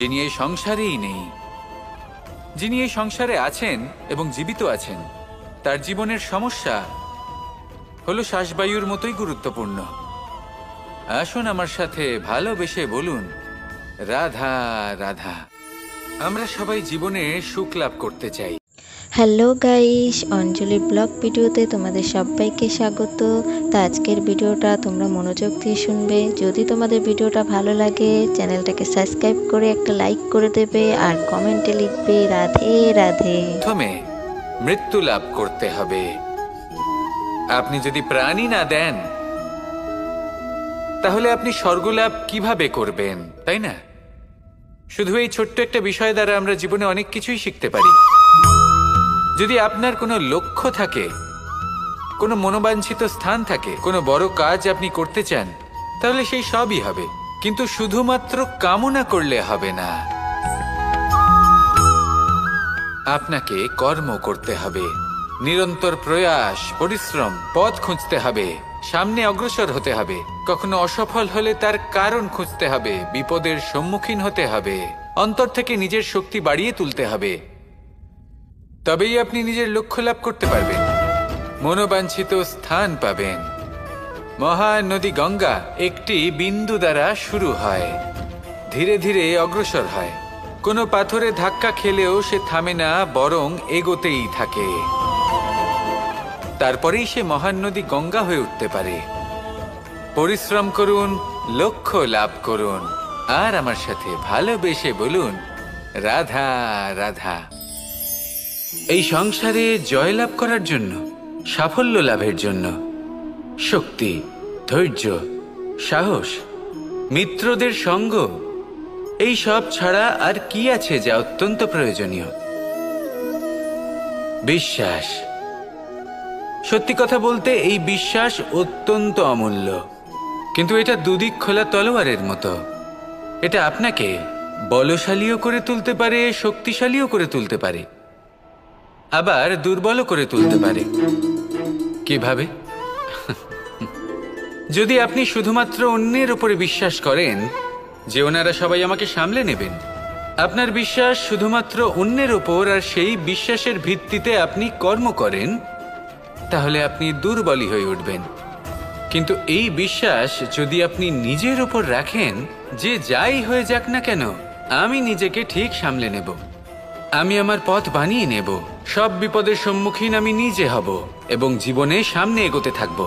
যিনি এই সংসারেই নেই, যিনি এই সংসারে আছেন এবং জীবিত আছেন, তার জীবনের সমস্যা হলো শ্বাসবায়ুর মতোই গুরুত্বপূর্ণ। আসুন আমার সাথে ভালোবেসে বলুন, রাধা রাধা। আমরা সবাই জীবনে সুখ লাভ করতে চাই। হ্যালো গাইস, অঞ্জলি ব্লগ ভিডিওতে তোমাদের সবাইকে স্বাগত। তো আজকের ভিডিওটা তোমরা মনোযোগ দিয়ে শুনবে। যদি তোমাদের ভিডিওটা ভালো লাগে, চ্যানেলটাকে সাবস্ক্রাইব করে একটা লাইক করে দেবে আর কমেন্টে লিখবে রাধে রাধে। প্রথমে মৃত্যু লাভ করতে হবে। আপনি যদি প্রাণই না দেন, তাহলে আপনি স্বর্গলাভ কিভাবে করবেন, তাই না? শুধু এই ছোট্ট একটা বিষয় দ্বারা আমরা জীবনে অনেক কিছুই শিখতে পারি। যদি আপনার কোনো লক্ষ্য থাকে, কোনো মনোবাঞ্ছিত স্থান থাকে, কোনো বড় কাজ আপনি করতে চান, তাহলে সেই সবই হবে। কিন্তু শুধুমাত্র কামনা করলে হবে না, আপনাকে কর্ম করতে হবে, নিরন্তর প্রয়াস, পরিশ্রম, পথ খুঁজতে হবে, সামনে অগ্রসর হতে হবে। কখনো অসফল হলে তার কারণ খুঁজতে হবে, বিপদের সম্মুখীন হতে হবে, অন্তর থেকে নিজের শক্তি বাড়িয়ে তুলতে হবে। তবেই আপনি নিজের লক্ষ্য লাভ করতে পারবেন, মনোবাঞ্ছিত স্থান পাবেন। মহান নদী গঙ্গা একটি বিন্দু দ্বারা শুরু হয়, ধীরে ধীরে অগ্রসর হয়। কোনো পাথরে ধাক্কা খেলেও সে থামে না, বরং এগোতেই থাকে। তারপরেই সে মহান নদী গঙ্গা হয়ে উঠতে পারে। পরিশ্রম করুন, লক্ষ্য লাভ করুন, আর আমার সাথে ভালোবেসে বলুন, রাধা রাধা। এই সংসারে জয়লাভ করার জন্য, সাফল্য লাভের জন্য শক্তি, ধৈর্য, সাহস, মিত্রদের সঙ্গ, এই সব ছাড়া আর কি আছে যা অত্যন্ত প্রয়োজনীয়? বিশ্বাস। সত্যি কথা বলতে এই বিশ্বাস অত্যন্ত অমূল্য, কিন্তু এটা দুদিক খোলা তলোয়ারের মতো। এটা আপনাকে বলশালীও করে তুলতে পারে, শক্তিশালীও করে তুলতে পারে, আবার দুর্বলও করে তুলতে পারে। কিভাবে? যদি আপনি শুধুমাত্র অন্যের উপরে বিশ্বাস করেন যে ওনারা সবাই আমাকে সামলে নেবেন, আপনার বিশ্বাস শুধুমাত্র অন্যের ওপর, আর সেই বিশ্বাসের ভিত্তিতে আপনি কর্ম করেন, তাহলে আপনি দুর্বলই হয়ে উঠবেন। কিন্তু এই বিশ্বাস যদি আপনি নিজের ওপর রাখেন যে যাই হয়ে যাক না কেন, আমি নিজেকে ঠিক সামলে নেব, আমি আমার পথ বানিয়ে নেব, সব বিপদের সম্মুখীন আমি নিজে হব এবং জীবনে সামনে এগোতে থাকব,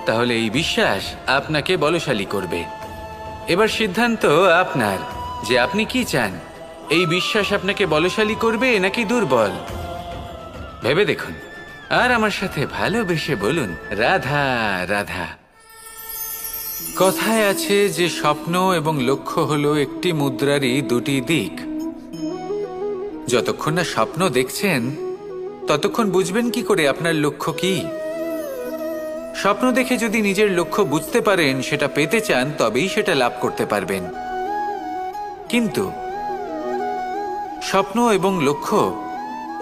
তাহলে এই বিশ্বাস আপনাকে বলশালী করবে। এবার সিদ্ধান্ত আপনার যে আপনি কি চান। এই বিশ্বাস আপনাকে বলশালী করবে নাকি দুর্বল, ভেবে দেখুন, আর আমার সাথে ভালোবেসে বলুন, রাধা রাধা। কথায় আছে যে স্বপ্ন এবং লক্ষ্য হলো একটি মুদ্রারই দুটি দিক। যতক্ষণ না স্বপ্ন দেখছেন, ততক্ষণ বুঝবেন কি করে আপনার লক্ষ্য কি? স্বপ্ন দেখে যদি নিজের লক্ষ্য বুঝতে পারেন, সেটা পেতে চান, তবেই সেটা লাভ করতে পারবেন। কিন্তু স্বপ্ন এবং লক্ষ্য,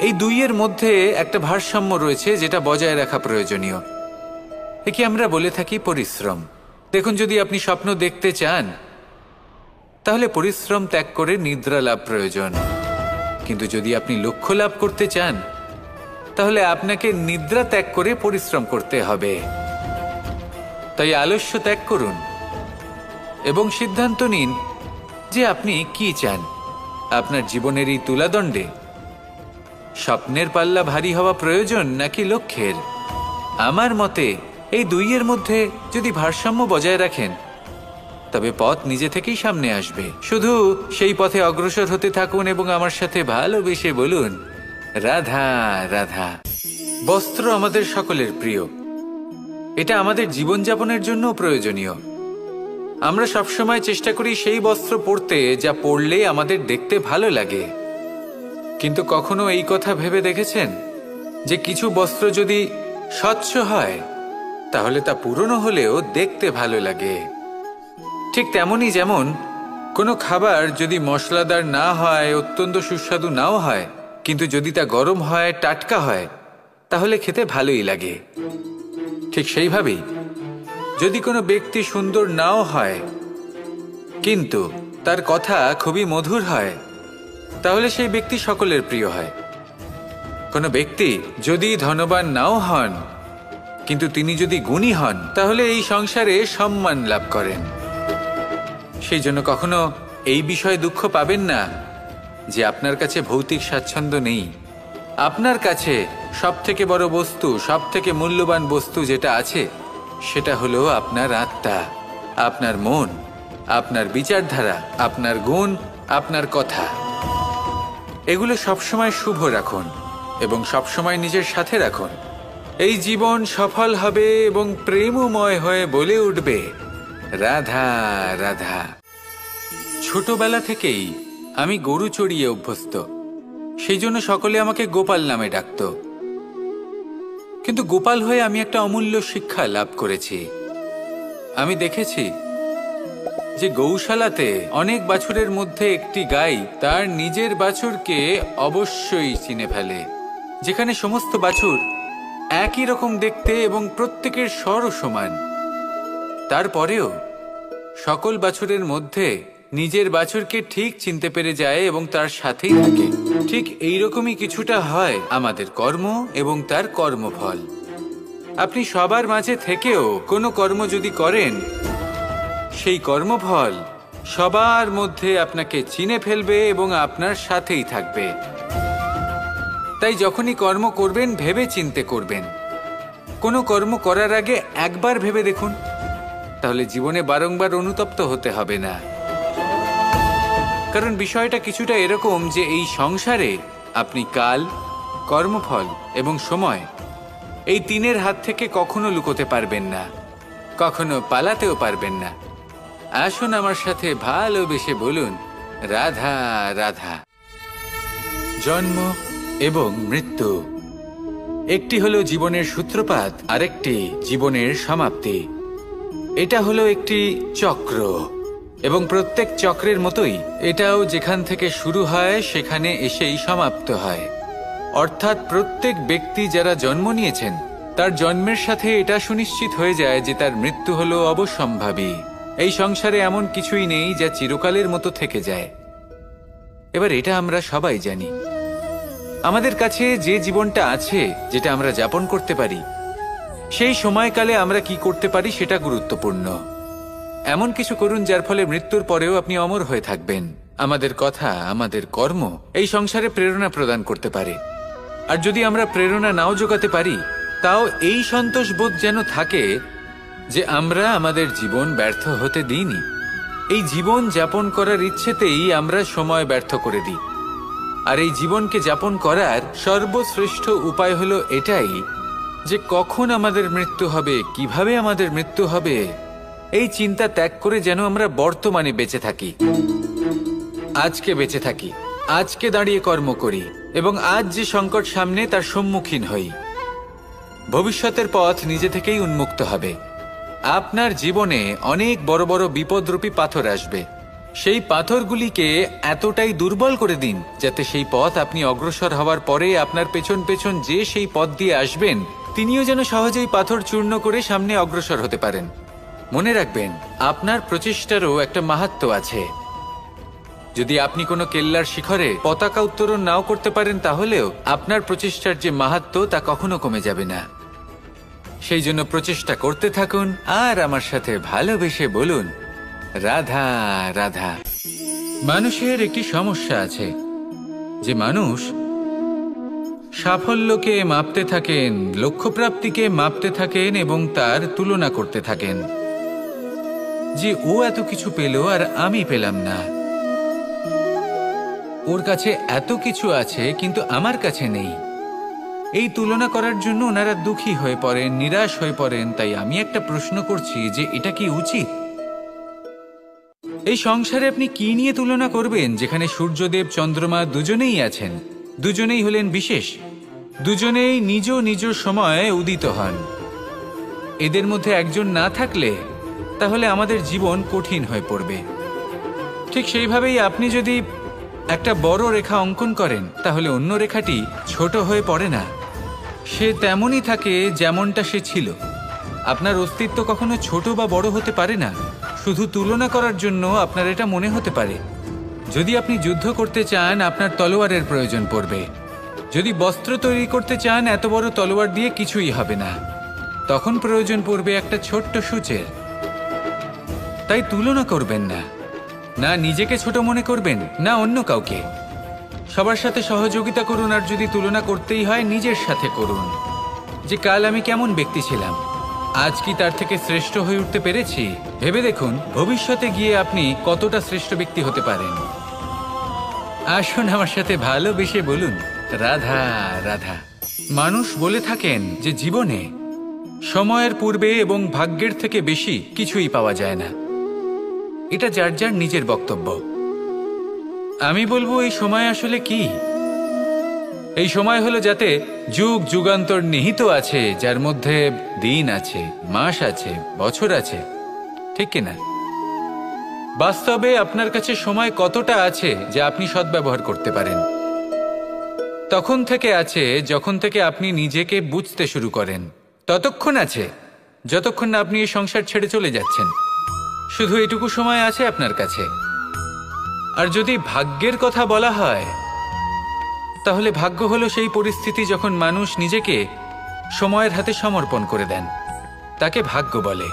এই দুইয়ের মধ্যে একটা ভারসাম্য রয়েছে, যেটা বজায় রাখা প্রয়োজনীয়। একে আমরা বলে থাকি পরিশ্রম। দেখুন, যদি আপনি স্বপ্ন দেখতে চান, তাহলে পরিশ্রম ত্যাগ করে নিদ্রা লাভ প্রয়োজন। কিন্তু যদি আপনি লক্ষ্য লাভ করতে চান, তাহলে আপনাকে নিদ্রা ত্যাগ করে পরিশ্রম করতে হবে। তাই আলস্য ত্যাগ করুন এবং সিদ্ধান্ত নিন যে আপনি কি চান। আপনার জীবনের এই তুলাদণ্ডে স্বপ্নের পাল্লা ভারী হওয়া প্রয়োজন নাকি লক্ষ্যের? আমার মতে এই দুইয়ের মধ্যে যদি ভারসাম্য বজায় রাখেন, তবে পথ নিজে থেকেই সামনে আসবে। শুধু সেই পথে অগ্রসর হতে থাকুন এবং আমার সাথে ভালোবেসে বলুন, রাধা রাধা। বস্ত্র আমাদের সকলের প্রিয়, এটা আমাদের জীবনযাপনের জন্য প্রয়োজনীয়। আমরা সবসময় চেষ্টা করি সেই বস্ত্র পরতে যা পরলে আমাদের দেখতে ভালো লাগে। কিন্তু কখনো এই কথা ভেবে দেখেছেন যে কিছু বস্ত্র যদি স্বচ্ছ হয়, তাহলে তা পুরনো হলেও দেখতে ভালো লাগে? ঠিক তেমনই, যেমন কোনো খাবার যদি মশলাদার না হয়, অত্যন্ত সুস্বাদু নাও হয়, কিন্তু যদি তা গরম হয়, টাটকা হয়, তাহলে খেতে ভালোই লাগে। ঠিক সেইভাবেই যদি কোনো ব্যক্তি সুন্দর নাও হয়, কিন্তু তার কথা খুবই মধুর হয়, তাহলে সেই ব্যক্তি সকলের প্রিয় হয়। কোনো ব্যক্তি যদি ধনবান নাও হন, কিন্তু তিনি যদি গুণী হন, তাহলে এই সংসারে সম্মান লাভ করেন। সেই জন্য কখনো এই বিষয়ে দুঃখ পাবেন না যে আপনার কাছে ভৌতিক স্বাচ্ছন্দ্য নেই। আপনার কাছে সবথেকে বড় বস্তু, সবথেকে মূল্যবান বস্তু যেটা আছে, সেটা হলো আপনার আত্মা, আপনার মন, আপনার বিচারধারা, আপনার গুণ, আপনার কথা। এগুলো সবসময় শুভ রাখুন এবং সবসময় নিজের সাথে রাখুন। এই জীবন সফল হবে এবং প্রেমময় হয়ে বলে উঠবে, রাধা রাধা। ছোটবেলা থেকেই আমি গরু চড়িয়ে অভ্যস্ত, সেই জন্য সকলে আমাকে গোপাল নামে ডাকত। কিন্তু গোপাল হয়ে আমি একটা অমূল্য শিক্ষা লাভ করেছি। আমি দেখেছি যে গৌশালাতে অনেক বাছুরের মধ্যে একটি গাই তার নিজের বাছুরকে অবশ্যই চিনে ফেলে। যেখানে সমস্ত বাছুর একই রকম দেখতে এবং প্রত্যেকের স্বরও সমান, তারপরেও সকল বাছুরের মধ্যে নিজের বাছুরকে ঠিক চিনতে পেরে যায় এবং তার সাথেই থাকে। ঠিক এইরকমই কিছুটা হয় আমাদের কর্ম এবং তার কর্মফল। আপনি সবার মাঝে থেকেও কোনো কর্ম যদি করেন, সেই কর্মফল সবার মধ্যে আপনাকে চিনে ফেলবে এবং আপনার সাথেই থাকবে। তাই যখনই কর্ম করবেন ভেবে চিন্তে করবেন। কোনো কর্ম করার আগে একবার ভেবে দেখুন, তাহলে জীবনে বারংবার অনুতপ্ত হতে হবে না। কারণ বিষয়টা কিছুটা এরকম যে এই সংসারে আপনি কাল, কর্মফল এবং সময়, এই তিনের হাত থেকে কখনো লুকোতে পারবেন না, কখনো পালাতেও পারবেন না। আসুন আমার সাথে ভালোবেসে বলুন, রাধা রাধা। জন্ম এবং মৃত্যু, একটি হলো জীবনের সূত্রপাত, আরেকটি জীবনের সমাপ্তি। এটা হলো একটি চক্র এবং প্রত্যেক চক্রের মতোই এটাও যেখান থেকে শুরু হয় সেখানে এসেই সমাপ্ত হয়। অর্থাৎ প্রত্যেক ব্যক্তি যারা জন্ম নিয়েছেন তার জন্মের সাথে এটা সুনিশ্চিত হয়ে যায় যে তার মৃত্যু হলো অবশ্যম্ভাবী। এই সংসারে এমন কিছুই নেই যা চিরকালের মতো থেকে যায়। এবার এটা আমরা সবাই জানি। আমাদের কাছে যে জীবনটা আছে, যেটা আমরা যাপন করতে পারি, সেই সময়কালে আমরা কি করতে পারি সেটা গুরুত্বপূর্ণ। এমন কিছু করুন যার ফলে মৃত্যুর পরেও আপনি অমর হয়ে থাকবেন। আমাদের কথা, আমাদের কর্ম এই সংসারে প্রেরণা প্রদান করতে পারে। আর যদি আমরা প্রেরণা নাও জোগাতে পারি, তাও এই সন্তোষ বোধ যেন থাকে যে আমরা আমাদের জীবন ব্যর্থ হতে দিইনি। এই জীবন যাপন করার ইচ্ছেতেই আমরা সময় ব্যর্থ করে দিই। আর এই জীবনকে যাপন করার সর্বশ্রেষ্ঠ উপায় হলো এটাই যে কখন আমাদের মৃত্যু হবে, কিভাবে আমাদের মৃত্যু হবে, এই চিন্তা ত্যাগ করে যেন আমরা বর্তমানে বেঁচে থাকি, আজকে বেঁচে থাকি, আজকে দাঁড়িয়ে কর্ম করি এবং আজ যে সংকট সামনে তার সম্মুখীন হই। ভবিষ্যতের পথ নিজে থেকেই উন্মুক্ত হবে। আপনার জীবনে অনেক বড় বড় বিপদরূপী পাথর আসবে। সেই পাথরগুলিকে এতটাই দুর্বল করে দিন যাতে সেই পথ আপনি অগ্রসর হওয়ার পরে আপনার পেছন পেছন যে সেই পথ দিয়ে আসবেন তিনিও যেন সহজেই পাথর চূর্ণ করে সামনে অগ্রসর হতে পারেন। মনে রাখবেন, আপনার প্রচেষ্টারও একটা মাহাত্ম্য আছে। যদি আপনি কোনো কেল্লার শিখরে পতাকা উত্তোলন নাও করতে পারেন, তাহলেও আপনার প্রচেষ্টার যে মাহাত্ম্য তা কখনো কমে যাবে না। সেই জন্য প্রচেষ্টা করতে থাকুন আর আমার সাথে ভালোবেসে বলুন, রাধা রাধা। মানুষের একটি সমস্যা আছে যে মানুষ সাফল্যকে মাপতে থাকেন, লক্ষ্যপ্রাপ্তিকে মাপতে থাকেন এবং তার তুলনা করতে থাকেন যে ও এত কিছু পেল আর আমি পেলাম না, ওর কাছে এত কিছু আছে কিন্তু আমার কাছে নেই। এই তুলনা করার জন্য ওনারা দুঃখী হয়ে পড়েন, নিরাশ হয়ে পড়েন। তাই আমি একটা প্রশ্ন করছি যে এটা কি উচিত? এই সংসারে আপনি কি নিয়ে তুলনা করবেন, যেখানে সূর্যদেব চন্দ্রমা দুজনেই আছেন, দুজনেই হলেন বিশেষ, দুজনেই নিজ নিজ সময়ে উদিত হন। এদের মধ্যে একজন না থাকলে তাহলে আমাদের জীবন কঠিন হয়ে পড়বে। ঠিক সেইভাবেই আপনি যদি একটা বড় রেখা অঙ্কন করেন তাহলে অন্য রেখাটি ছোট হয়ে পড়ে না, সে তেমনই থাকে যেমনটা সে ছিল। আপনার অস্তিত্ব কখনো ছোট বা বড় হতে পারে না, শুধু তুলনা করার জন্য আপনার এটা মনে হতে পারে। যদি আপনি যুদ্ধ করতে চান, আপনার তলোয়ারের প্রয়োজন পড়বে। যদি বস্ত্র তৈরি করতে চান, এত বড় তলোয়ার দিয়ে কিছুই হবে না, তখন প্রয়োজন পড়বে একটা ছোট্ট সূচের। তাই তুলনা করবেন না, না নিজেকে ছোট মনে করবেন, না অন্য কাউকে। সবার সাথে সহযোগিতা করুন, আর যদি তুলনা করতেই হয় নিজের সাথে করুন, যে কাল আমি কেমন ব্যক্তি ছিলাম, আজ কি তার থেকে শ্রেষ্ঠ হয়ে উঠতে পেরেছি। ভেবে দেখুন ভবিষ্যতে গিয়ে আপনি কতটা শ্রেষ্ঠ ব্যক্তি হতে পারেন। আসুন আমার সাথে ভালোবেসে বলুন, রাধা রাধা। মানুষ বলে থাকেন যে জীবনে সময়ের পূর্বে এবং ভাগ্যের থেকে বেশি কিছুই পাওয়া যায় না। এটা যার যার নিজের বক্তব্য। আমি বলবো এই সময় আসলে কি? এই সময় হলো যাতে যুগ যুগান্তর নিহিত আছে, যার মধ্যে দিন আছে, মাস আছে, বছর আছে, ঠিক কিনা? বাস্তবে আপনার কাছে সময় কতটা আছে যা আপনি সদ্ব্যবহার করতে পারেন? তখন থেকে আছে যখন থেকে আপনি নিজেকে বুঝতে শুরু করেন। ততক্ষণ আছে যতক্ষণ না আপনি এই সংসার ছেড়ে চলে যাচ্ছেন। শুধু এটুকু সময় আছে আপনার কাছে। আর যদি ভাগ্যের কথা বলা হয়, তাহলে ভাগ্য হলো সেই পরিস্থিতি যখন মানুষ নিজেকে সময়ের হাতে সমর্পণ করে দেন, তাকে ভাগ্য বলে।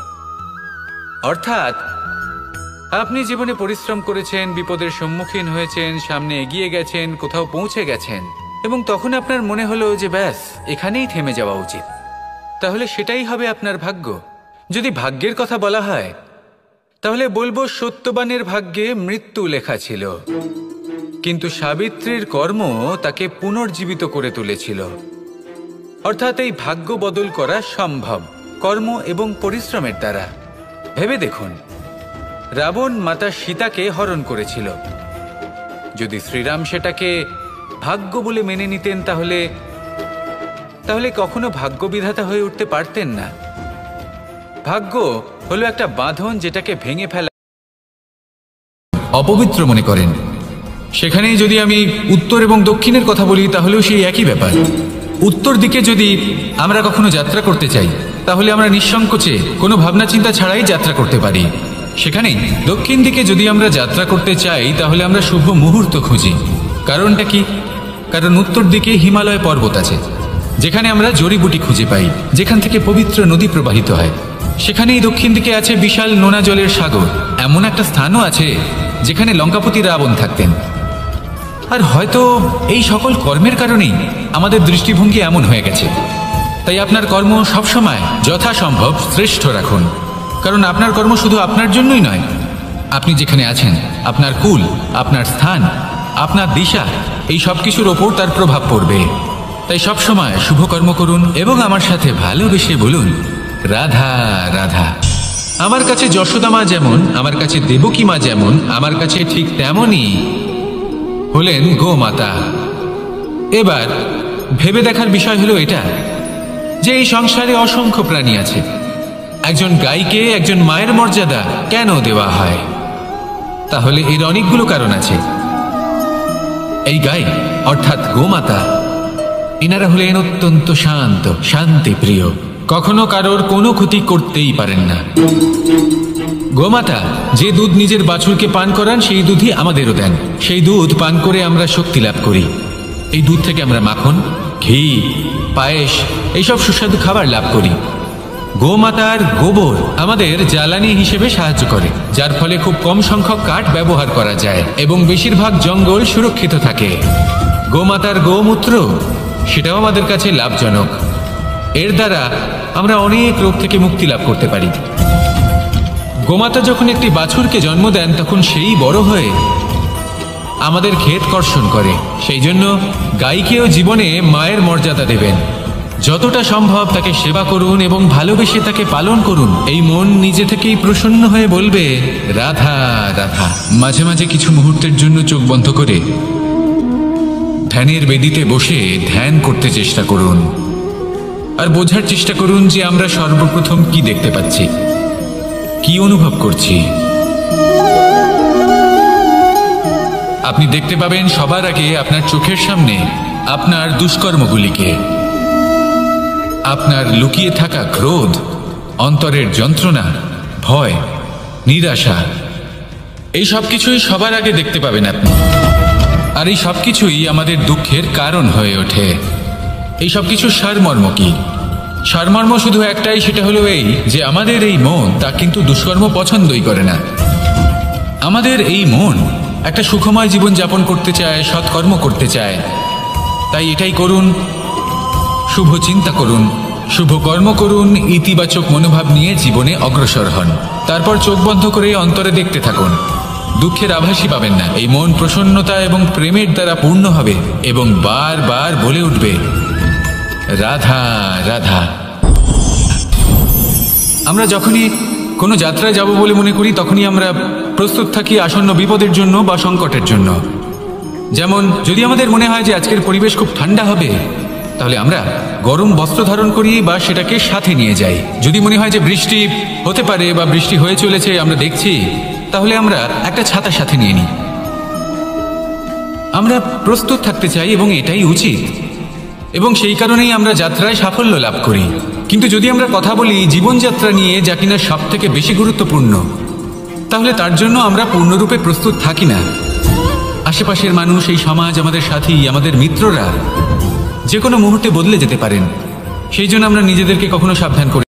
অর্থাৎ আপনি জীবনে পরিশ্রম করেছেন, বিপদের সম্মুখীন হয়েছেন, সামনে এগিয়ে গেছেন, কোথাও পৌঁছে গেছেন, এবং তখন আপনার মনে হলো যে ব্যাস এখানেই থেমে যাওয়া উচিত। তাহলে সেটাই হবে আপনার ভাগ্য। যদি ভাগ্যের কথা বলা হয়, তাহলে বলবো সত্যবানের ভাগ্যে মৃত্যু লেখা ছিল, কিন্তু সাবিত্রীর কর্ম তাকে পুনর্জীবিত করে তুলেছিল। অর্থাৎ এই ভাগ্য বদল করা সম্ভব কর্ম এবং পরিশ্রমের দ্বারা। ভেবে দেখুন, রাবণ মাতা সীতাকে হরণ করেছিল। যদি শ্রীরাম সেটাকে ভাগ্য বলে মেনে নিতেন, তাহলে কখনো ভাগ্য বিধাতা হয়ে উঠতে পারতেন না। ভাগ্য হলো একটা বাঁধন যেটাকে ভেঙে ফেলা অপবিত্র মনে করেন। সেখানেই যদি আমি উত্তর এবং দক্ষিণের কথা বলি, তাহলেও সেই একই ব্যাপার। উত্তর দিকে যদি আমরা কখনো যাত্রা করতে চাই, তাহলে আমরা নিঃসংকোচে কোনো ভাবনা চিন্তা ছাড়াই যাত্রা করতে পারি। সেখানেই দক্ষিণ দিকে যদি আমরা যাত্রা করতে চাই, তাহলে আমরা শুভ মুহূর্ত খুঁজি। কারণটা কি? কারণ উত্তর দিকে হিমালয় পর্বত আছে, যেখানে আমরা জড়িবুটি খুঁজে পাই, যেখান থেকে পবিত্র নদী প্রবাহিত হয়। সেখানেই দক্ষিণ দিকে আছে বিশাল নোনা জলের সাগর। এমন একটা স্থানও আছে যেখানে লঙ্কাপতি রাবণ থাকতেন। আর হয়তো এই সকল কর্মের কারণেই আমাদের দৃষ্টিভঙ্গি এমন হয়ে গেছে। তাই আপনার কর্ম সবসময় যথাসম্ভব শ্রেষ্ঠ রাখুন, কারণ আপনার কর্ম শুধু আপনার জন্যই নয়। আপনি যেখানে আছেন, আপনার কুল, আপনার স্থান, আপনার দিশা, এই সব কিছুর ওপর তার প্রভাব পড়বে। তাই সবসময় শুভ কর্ম করুন এবং আমার সাথে ভালোবেসে বলুন, রাধা রাধা। আমার কাছে যশোদা মা যেমন, আমার কাছে দেবকী মা যেমন, আমার কাছে ঠিক তেমনই হলেন গোমাতা। এবার ভেবে দেখার বিষয় হলো এটা, যে এই সংসারে অসংখ্য প্রাণী আছে। একজন গাইকে একজন মায়ের মর্যাদা কেন দেওয়া হয়? তাহলে এর অনেকগুলো কারণ আছে। এই গাই অর্থাৎ গোমাতা, এনারা হলেন অত্যন্ত শান্ত, শান্তি প্রিয়, কখনো কারোর কোনো ক্ষতি করতেই পারেন না। গোমাতা যে দুধ নিজের বাছুরকে পান করান, সেই দুধই আমাদেরও দেন। সেই দুধ পান করে আমরা শক্তি লাভ করি। এই দুধ থেকে আমরা মাখন, ঘি, পায়েস, এইসব সুস্বাদু খাবার লাভ করি। গোমাতার গোবর আমাদের জ্বালানি হিসেবে সাহায্য করে, যার ফলে খুব কম সংখ্যক কাঠ ব্যবহার করা যায় এবং বেশিরভাগ জঙ্গল সুরক্ষিত থাকে। গোমাতার গোমূত্র, সেটাও আমাদের কাছে লাভজনক। এর দ্বারা আমরা অনেক রোগ থেকে মুক্তি লাভ করতে পারি। গোমাতা যখন একটি বাছুরকে জন্ম দেন, তখন সেই বড় হয়ে আমাদের ক্ষেত কর্ষণ করে। সেই জন্য গাইকেও জীবনে মায়ের মর্যাদা দেবেন। যতটা সম্ভব তাকে সেবা করুন এবং ভালোবেসে তাকে পালন করুন। এই মন নিজে থেকেই প্রসন্ন হয়ে বলবে, রাধা রাধা। মাঝে মাঝে কিছু মুহূর্তের জন্য চোখ বন্ধ করে ধ্যানের বেদিতে বসে ধ্যান করতে চেষ্টা করুন, আর বোঝার চেষ্টা করুন যে আমরা সর্বপ্রথম কি দেখতে পাচ্ছি, কি অনুভব করছি। আপনি দেখতে পাবেন সবার আগে আপনার চোখের সামনে আপনার দুষ্কর্মগুলিকে, আপনার লুকিয়ে থাকা ক্রোধ, অন্তরের যন্ত্রণা, ভয়, নিরাশা, এই সব কিছুই সবার আগে দেখতে পাবেন আপনি। আর এই সব কিছুই আমাদের দুঃখের কারণ হয়ে ওঠে। এই সব কিছুর সারমর্ম কি? সারমর্ম শুধু একটাই, সেটা হলো এই যে আমাদের এই মন তা কিন্তু দুষ্কর্ম পছন্দই করে না। আমাদের এই মন একটা সুখময় জীবন যাপন করতে চায়, সৎকর্ম করতে চায়। তাই এটাই করুন, শুভ চিন্তা করুন, শুভ কর্ম করুন, ইতিবাচক মনোভাব নিয়ে জীবনে অগ্রসর হন। তারপর চোখ বন্ধ করে অন্তরে দেখতে থাকুন, দুঃখের আভাসই পাবেন না। এই মন প্রসন্নতা এবং প্রেমের দ্বারা পূর্ণ হবে এবং বারবার বলে উঠবে, রাধা রাধা। আমরা যখনই কোনো যাত্রায় যাব বলে মনে করি, তখনই আমরা প্রস্তুত থাকি আসন্ন বিপদের জন্য বা সংকটের জন্য। যেমন যদি আমাদের মনে হয় যে আজকের পরিবেশ খুব ঠান্ডা হবে, তাহলে আমরা গরম বস্ত্র ধারণ করি বা সেটাকে সাথে নিয়ে যাই। যদি মনে হয় যে বৃষ্টি হতে পারে বা বৃষ্টি হয়ে চলেছে, আমরা দেখছি, তাহলে আমরা একটা ছাতা সাথে নিয়ে নিই। আমরা প্রস্তুত থাকতে চাই এবং এটাই উচিত, এবং সেই কারণেই আমরা যাত্রায় সাফল্য লাভ করি। কিন্তু যদি আমরা কথা বলি জীবনযাত্রা নিয়ে, যা কিনা সব থেকে বেশি গুরুত্বপূর্ণ, তাহলে তার জন্য আমরা পূর্ণরূপে প্রস্তুত থাকি না। আশেপাশের মানুষ, এই সমাজ, আমাদের সাথী, আমাদের মিত্ররা যে কোনো মুহূর্তে বদলে যেতে পারেন। সেই জন্য আমরা নিজেদেরকে কখনো সাবধান করি।